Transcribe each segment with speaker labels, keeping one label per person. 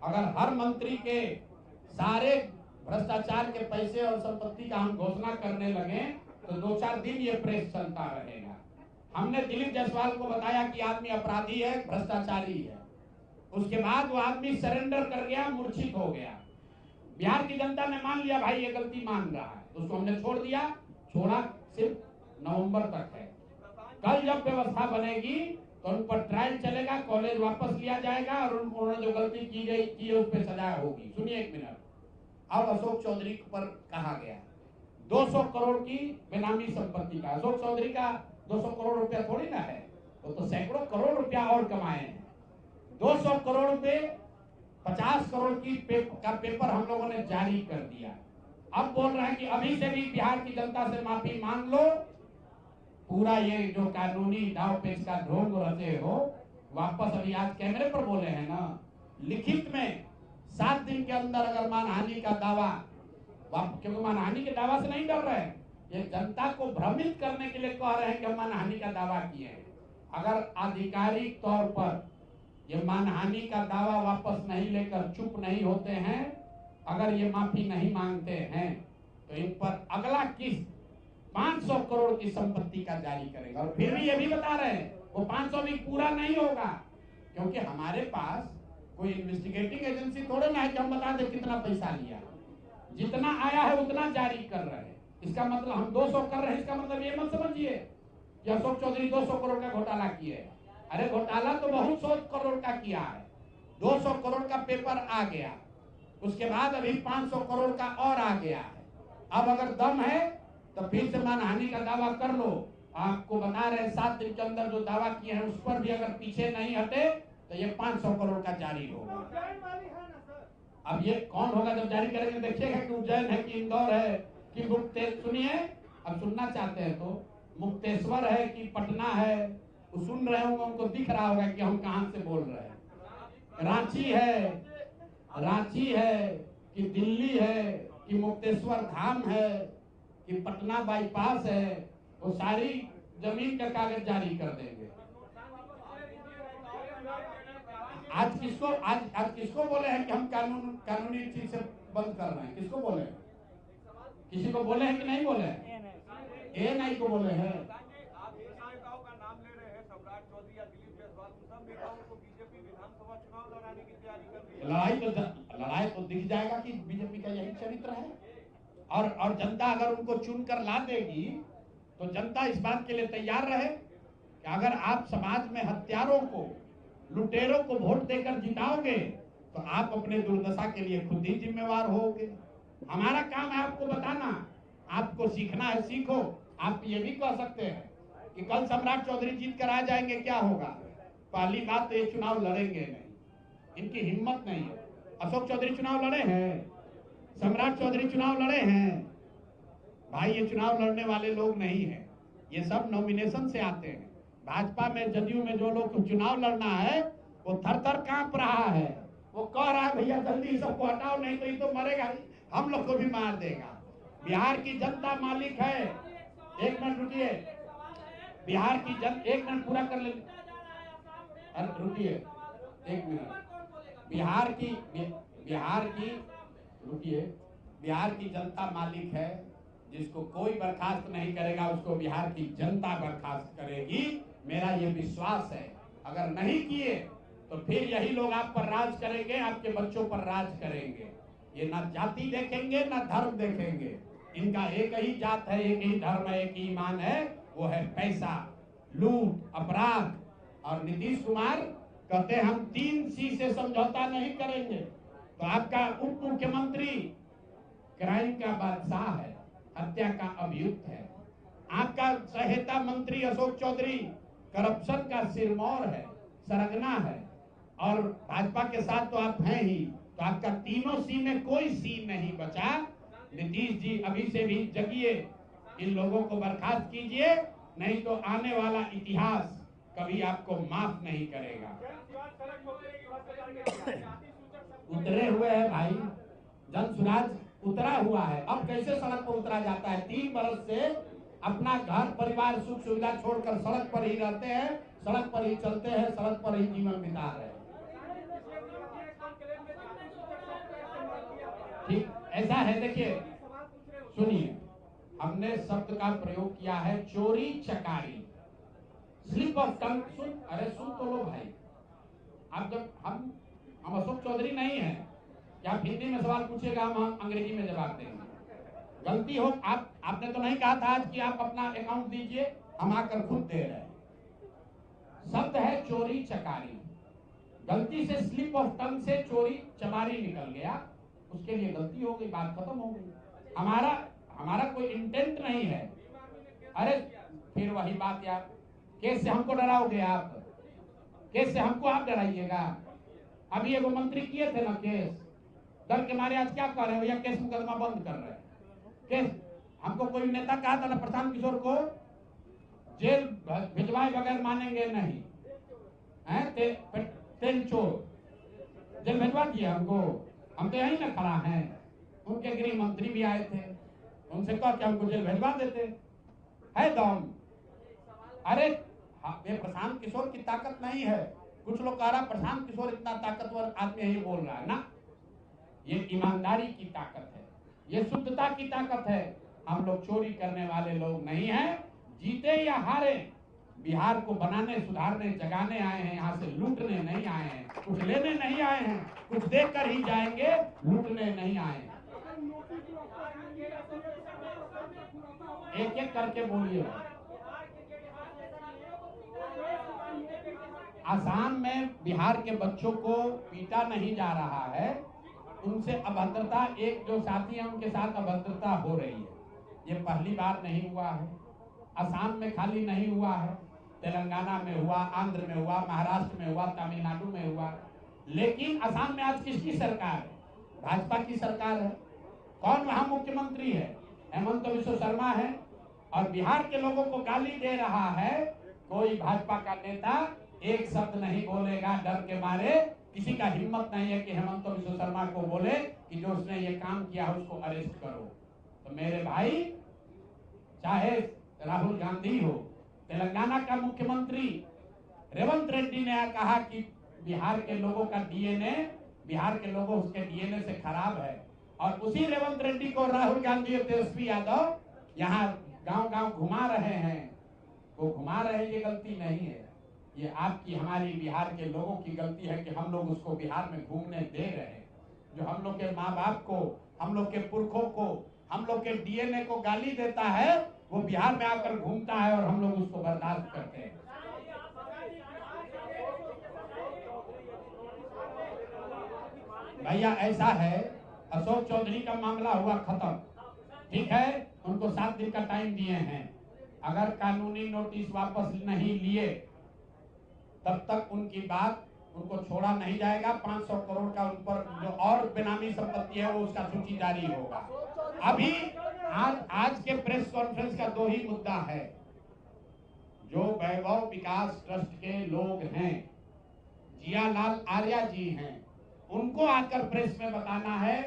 Speaker 1: अगर हर मंत्री के सारे भ्रष्टाचार के पैसे और संपत्ति का हम घोषणा करने लगे तो 2-4 दिन ये प्रेस चलता रहेगा। हमने दिलीप जायसवाल को बताया कि आदमी अपराधी है, भ्रष्टाचारी है। उसके बाद वो आदमी सरेंडर कर गया, मूर्छित हो गया। बिहार की जनता ने मान लिया भाई ये गलती मान रहा है, उसको हमने छोड़ दिया। छोड़ा सिर्फ नवंबर तक है। कल जब व्यवस्था बनेगी तो उन पर ट्रायल चलेगा, कॉलेज वापस लिया जाएगा और उन्होंने जो गलती की है उस पर सजा होगी। सुनिए एक मिनट। अब अशोक चौधरी पर कहा गया 200 करोड़ की बेनामी संपत्ति का। अशोक चौधरी का 200 करोड़ रुपया थोड़ी ना है, वो तो सैकड़ों करोड़ रुपया और कमाए हैं। 200 करोड़ पे 50 करोड़ की पेपर हम लोगों ने जारी कर दिया। अब बोल रहे हैं कि अभी से भी बिहार की जनता से माफी मांग लो, पूरा ये जो कानूनी दाव पेच का ढोंग रचे हो वापस। अभी आज कैमरे पर बोले हैं ना, लिखित में 7 दिन के अंदर अगर मानहानि का दावा, क्योंकि मानहानि के दावा से नहीं डर रहे हैं, ये जनता को भ्रमित करने के लिए कह रहे हैं कि हम मानहानि का दावा किए हैं। अगर आधिकारिक तौर पर ये मानहानि का दावा वापस नहीं लेकर चुप नहीं होते हैं, अगर ये माफी नहीं मांगते हैं, तो इन पर अगला किस्त 500 करोड़ की संपत्ति का जारी करेगा। और फिर भी ये भी बता रहे हैं वो 500 भी पूरा नहीं होगा, क्योंकि हमारे पास कोई इन्वेस्टिगेटिंग एजेंसी थोड़े ना है कि हम बता दें कितना पैसा लिया। जितना आया है उतना जारी कर रहे हैं। इसका मतलब हम 200 कर रहे हैं, इसका मतलब ये मत समझिए कि अशोक चौधरी 200 करोड़ का घोटाला किए। अरे घोटाला तो बहुत 100 करोड़ का किया है। 200 करोड़ का पेपर आ गया, उसके बाद अभी 500 करोड़ का और आ गया है। अब अगर दम है तो फिर से मानहानि का दावा कर लो। आपको बता रहे 7 दिन के अंदर जो दावा किए हैं उस पर भी अगर पीछे नहीं हटे तो ये 500 करोड़ का जारी होगा। अब ये कौन होगा जब जारी करेंगे, देखिएगा कि उज्जैन है कि इंदौर है कि सुनिए, अब सुनना चाहते हैं तो मुक्तेश्वर है कि पटना है, वो सुन रहे होंगे, उनको दिख रहा होगा कि हम कहां से बोल रहे हैं। रांची है कि दिल्ली है कि मुक्तेश्वर धाम है कि पटना बाईपास है, वो सारी जमीन का कागज जारी कर देंगे। आज किसको बोले हैं कि हम कानूनी चीज से बंद कर रहे हैं? किसको बोले? किसी को बोले हैं कि नहीं बोले? ANI को बोले हैं।
Speaker 2: आप नेताओं का नाम ले रहे हैं, सम्राट चौधरी या दिलीप जायसवाल, सब नेताओं को बीजेपी विधानसभा चुनाव लड़ाने की तैयारी कर रही है।
Speaker 1: लड़ाई तो दिख जाएगा कि बीजेपी का यही चरित्र है। और जनता अगर उनको चुनकर ला देगी तो जनता इस बात के लिए तैयार रहे कि अगर आप समाज में हत्यारों को, लुटेरों को वोट देकर जिताओगे तो आप अपने दुर्दशा के लिए खुद ही जिम्मेवार होगे। हमारा काम है आपको बताना, आपको सीखना है सीखो। आप ये भी कह सकते हैं कि कल सम्राट चौधरी जीत कर आ जाएंगे, क्या होगा? पहली बात तो ये चुनाव लड़ेंगे नहीं, इनकी हिम्मत नहीं है। अशोक चौधरी चुनाव लड़े हैं, सम्राट चौधरी चुनाव लड़े हैं भाई, ये चुनाव लड़ने वाले लोग नहीं हैं, ये सब नॉमिनेशन से आते हैं। भाजपा में, जदयू में जो लोग चुनाव लड़ना है वो थर थर कांप रहा है, वो कह रहा है भैया जल्दी सबको हटाओ, नहीं तो ये तो मरेगा ही, हम लोग को भी मार देगा। बिहार की जनता मालिक है। एक मिनट रुकिए, बिहार की एक मिनट पूरा कर ले, अरे रुकिए एक मिनट। बिहार की जनता मालिक है, जिसको कोई बर्खास्त नहीं करेगा उसको बिहार की जनता बर्खास्त करेगी, मेरा ये विश्वास है। अगर नहीं किए तो फिर यही लोग आप पर राज करेंगे, आपके बच्चों पर राज करेंगे। ये ना जाति देखेंगे ना धर्म देखेंगे, इनका एक ही जात है, एक ही धर्म है, एक ही ईमान है, वो है पैसा, लूट, अपराध। और नीतीश कुमार कहते हैं हम 3C से समझौता नहीं करेंगे, तो आपका उप मुख्यमंत्री क्राइम का बादशाह है, हत्या का अभियुक्त है। आपका सहायता मंत्री अशोक चौधरी करप्शन का सिरमौर है, सरगना है, और भाजपा के साथ तो आप हैं ही, तो आपका तीनों C में कोई C नहीं बचा। नीतीश जी अभी से भी जगिए, इन लोगों को बर्खास्त कीजिए, नहीं तो आने वाला इतिहास कभी आपको माफ नहीं करेगा। उतरे हुए हैं भाई, जन सुराज उतरा हुआ है। अब कैसे सड़क पर उतरा जाता है? 3 बरस से अपना घर परिवार सुख सुविधा छोड़कर सड़क पर ही रहते हैं, सड़क पर ही चलते हैं, सड़क पर ही जीवन बिता रहे हैं। ठीक ऐसा है। देखिए सुनिए, हमने शब्द का प्रयोग किया है चोरी चकारी, स्लिप ऑफ टंग। सुन तो लो भाई। आप जब हम अशोक चौधरी नहीं है कि आप हिंदी में सवाल पूछेगा हम अंग्रेजी में जवाब देंगे। गलती हो आपने तो नहीं कहा था आज कि आप अपना अकाउंट दीजिए, हम आकर खुद दे रहे हैं। शब्द है चोरी चकारी, गलती से स्लिप ऑफ टंग से चोरी चमारी निकल गया, उसके लिए गलती हो गई, बात खत्म हो गई। हमारा कोई इंटेंट नहीं है। अरे फिर वही बात यार, केस से हमको डराओगे आप, केस से हमको आप डराइएगा। अभी एगो मंत्री किए थे ना केस, डर के मारे आज क्या कर रहे हो, या केस मुकदमा बंद कर रहे हैं। केस हमको कोई नेता कहा था ना प्रशांत किशोर को जेल भिजवाए बगैर मानेंगे नहीं, तेल चोर जेल भिजवा दिया हमको। हम तो यही ना खड़ा हैं। उनके गृह मंत्री भी आए थे, उनसे कहा कि हमको जेल भिजवा देते है दम। अरे ये प्रशांत किशोर की ताकत नहीं है। कुछ लोग कह रहा प्रशांत किशोर इतना ताकतवर आदमी है, ये बोल रहा है ना, ये ईमानदारी की ताकत है, ये शुद्धता की ताकत है। हम लोग चोरी करने वाले लोग नहीं हैं। जीते या हारे, बिहार को बनाने सुधारने जगाने आए हैं, यहाँ से लूटने नहीं आए हैं, कुछ लेने नहीं आए हैं, कुछ देकर ही जाएंगे, लूटने नहीं आए हैं। एक एक करके बोलिए। आसाम में बिहार के बच्चों को पीटा नहीं जा रहा है, उनसे अभद्रता, एक जो साथी है उनके साथ अभद्रता हो रही है। ये पहली बार नहीं हुआ है। असम में खाली नहीं हुआ है, तेलंगाना में हुआ, आंध्र में हुआ, महाराष्ट्र में हुआ, तमिलनाडु में हुआ। लेकिन असम में आज किसकी सरकार है? भाजपा की सरकार है। कौन वहां मुख्यमंत्री है? हेमंत बिश्व शर्मा है। और बिहार के लोगों को गाली दे रहा है। कोई भाजपा का नेता एक शब्द नहीं बोलेगा, डर के मारे। किसी का हिम्मत नहीं है कि हेमंत बिश्व शर्मा को बोले कि जो उसने ये काम किया है उसको अरेस्ट करो। तो मेरे भाई, चाहे राहुल गांधी हो, तेलंगाना का मुख्यमंत्री रेवंत रेड्डी ने कहा कि बिहार के लोगों का डीएनए, बिहार के लोगों उसके डीएनए से खराब है। और उसी रेवंत रेड्डी को राहुल गांधी और तेजस्वी यादव यहाँ गांव-गांव घुमा रहे हैं। वो घुमा रहे, ये गलती नहीं है, ये आपकी हमारी बिहार के लोगों की गलती है कि हम लोग उसको बिहार में घूमने दे रहे हैं। जो हम लोग के माँ बाप को, हम लोग के पुरखों को, हम लोग के डीएनए को गाली देता है, वो बिहार में आकर घूमता है और हम लोग उसको बर्दाश्त करते हैं। भैया ऐसा है, अशोक चौधरी का मामला हुआ खत्म, ठीक है, उनको 7 दिन का टाइम दिए हैं। अगर कानूनी नोटिस वापस नहीं लिए तब तक उनकी बात, उनको छोड़ा नहीं जाएगा। 500 करोड़ का उन पर जो और बेनामी संपत्ति है वो उसका सूची जारी होगा। अभी आज के प्रेस कॉन्फ्रेंस का 2 ही मुद्दा है। जो वैभव विकास ट्रस्ट के लोग हैं, जियालाल आर्या जी हैं, उनको आकर प्रेस में बताना है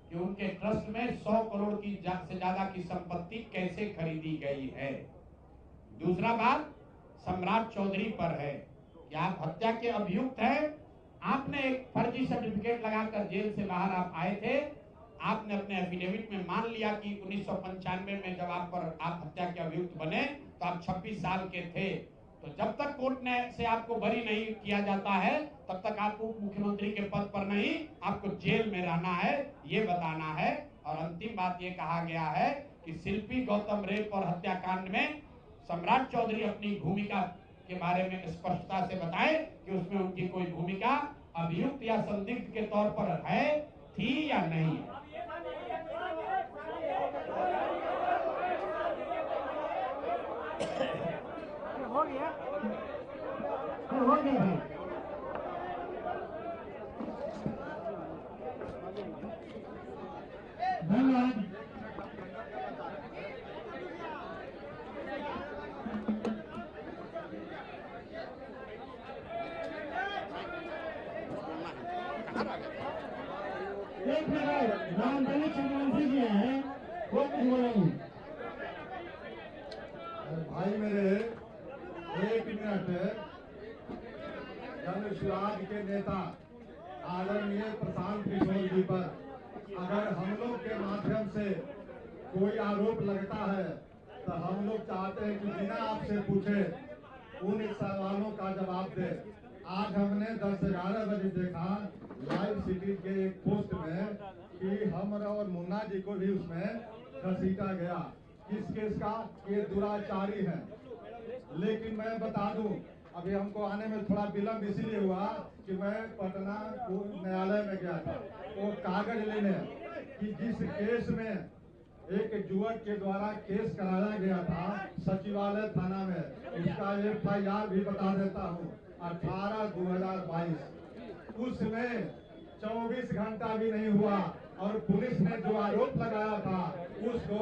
Speaker 1: कि उनके ट्रस्ट में 100 करोड़ की से ज्यादा की संपत्ति कैसे खरीदी गई है। दूसरा बात सम्राट चौधरी पर है कि आप हत्या के अभियुक्त हैं। आपने एक फर्जी सर्टिफिकेट लगाकर जेल से बाहर आप आए थे। आपने अपने एफिडेविट में मान लिया कि 1995 में जब आप हत्या के अभियुक्त बने तो आप 26 साल के थे। तो जब तक कोर्ट ने से आपको बरी नहीं किया जाता है तब तक आप उप मुख्यमंत्री के पद पर नहीं, आपको जेल में रहना है, ये बताना है। और अंतिम बात ये कहा गया है कि शिल्पी गौतम रेप और हत्याकांड में सम्राट चौधरी अपनी भूमिका के बारे में स्पष्टता से बताएं कि उसमें उनकी कोई भूमिका अभियुक्त या संदिग्ध के तौर पर है, थी या नहीं है।
Speaker 3: हो गया धन्यवाद। एक मिनट, रामधनी चंद्रवंशी जी हैं, वो कुछ बोलेंगे।
Speaker 4: भाई मेरे, एक मिनट, जनसुराज के नेता आदरणीय प्रशांत किशोर जी पर अगर हम लोग के माध्यम से कोई आरोप लगता है तो हम लोग चाहते हैं कि बिना आपसे पूछे उन सवालों का जवाब दे। आज हमने 10-11 बजे देखा लाइव सिटी के एक पोस्ट में कि हम और मुन्ना जी को भी उसमें घसीटा गया। किस केस का? ये दुराचारी है। लेकिन मैं बता दूं, अभी हमको आने में थोड़ा विलम्ब इसलिए हुआ कि मैं पटना न्यायालय में गया था वो कागज लेने कि जिस केस में एक युवक के द्वारा केस कराया गया था सचिवालय थाना में, उसका FIR भी बता देता हूँ 18/2022। उसमें 24 घंटा भी नहीं हुआ और पुलिस ने जो आरोप लगाया था उसको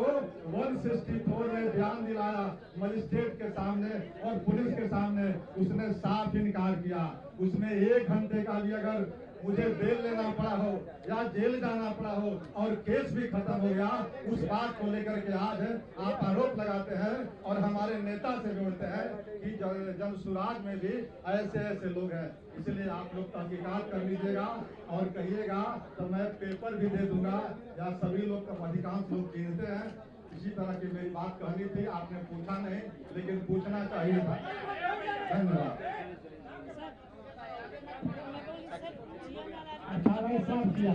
Speaker 4: 164 में बयान दिलाया मजिस्ट्रेट के सामने और पुलिस के सामने। उसने साफ इनकार किया। उसमें 1 घंटे का भी अगर मुझे बेल लेना पड़ा हो या जेल जाना पड़ा हो और केस भी खत्म हो गया, उस बात को लेकर के आज आप आरोप लगाते हैं और हमारे नेता से जोड़ते हैं कि जनसुराज में भी ऐसे ऐसे लोग हैं। इसलिए आप लोग तहकीकात कर लीजिएगा और कहिएगा तो मैं पेपर भी दे दूंगा या सभी लोग का अधिकांश लोग गिनते हैं। इसी तरह की मेरी बात कहनी थी, आपने पूछा नहीं लेकिन पूछना चाहिए था। धन्यवाद।
Speaker 3: 18 साफ किया।